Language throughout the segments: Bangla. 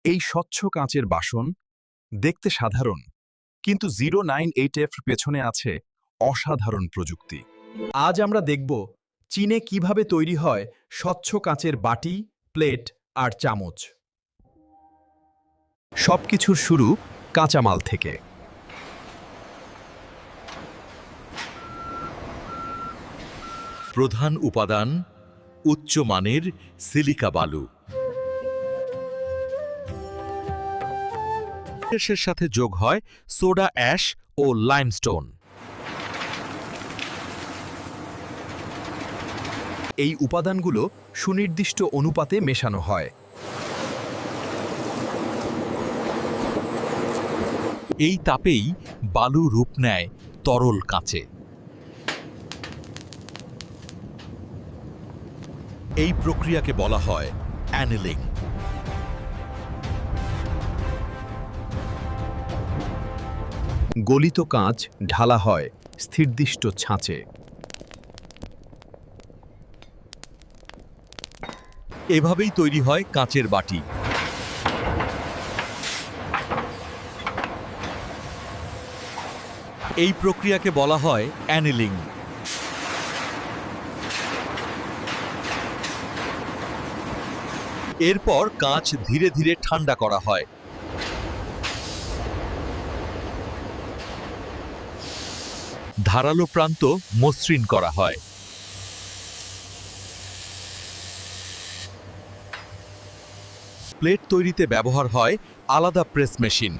এই স্বচ্ছ কাঁচের বাসন দেখতে সাধারণ, কিন্তু 098F পেছনে আছে অসাধারণ প্রযুক্তি। আজ আমরা দেখব চীনে কিভাবে তৈরি হয় স্বচ্ছ কাঁচের বাটি, প্লেট আর চামচ। সবকিছুর শুরু কাঁচামাল থেকে। প্রধান উপাদান উচ্চমানের সিলিকা বালু। এর সাথে যোগ হয় সোডা অ্যাশ ও লাইমস্টোন। এই উপাদানগুলো সুনির্দিষ্ট অনুপাতে মেশানো হয়। এই তাপেই বালু রূপ নেয় তরল কাঁচে। এই প্রক্রিয়াকে বলা হয় অ্যানিলিং। গলিত কাঁচ ঢালা হয় স্থিরদিষ্ট ছাঁচে। এভাবেই তৈরি হয় কাঁচের বাটি। এই প্রক্রিয়াকে বলা হয় অ্যানিলিং। এরপর কাঁচ ধীরে ধীরে ঠান্ডা করা হয়। ধারালো প্রান্ত মসৃণ করা হয়। প্লেট তৈরিতে ব্যবহার হয় আলাদা প্রেস মেশিন।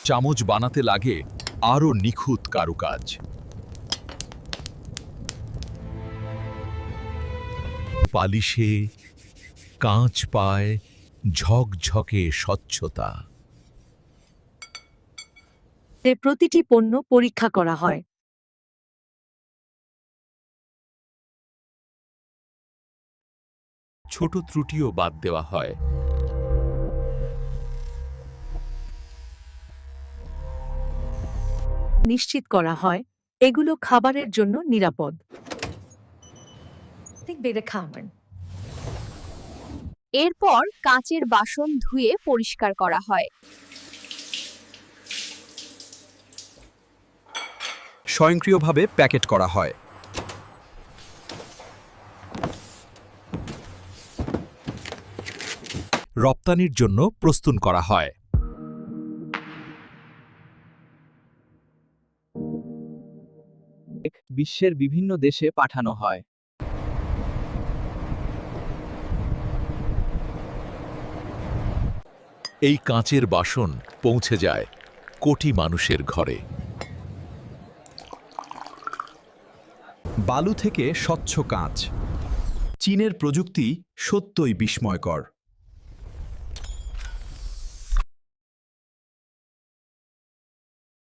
চামচ বানাতে লাগে আরও নিখুঁত কারুকাজ। পালিশে কাঁচ পায় ঝকঝকে স্বচ্ছতা। প্রতিটি পণ্য পরীক্ষা করা হয়। ছোট ত্রুটিও বাদ দেওয়া হয়। নিশ্চিত করা হয় এগুলো খাবারের জন্য নিরাপদ। এরপর কাঁচের বাসন ধুয়ে পরিষ্কার করা হয়। স্বয়ংক্রিয়ভাবে প্যাকেট করা হয়। রপ্তানির জন্য প্রস্তুত করা হয়। বিশ্বের বিভিন্ন দেশে পাঠানো হয়। এই কাঁচের বাসন পৌঁছে যায় কোটি মানুষের ঘরে। বালু থেকে স্বচ্ছ কাঁচ। চীনের প্রযুক্তি সত্যই বিস্ময়কর।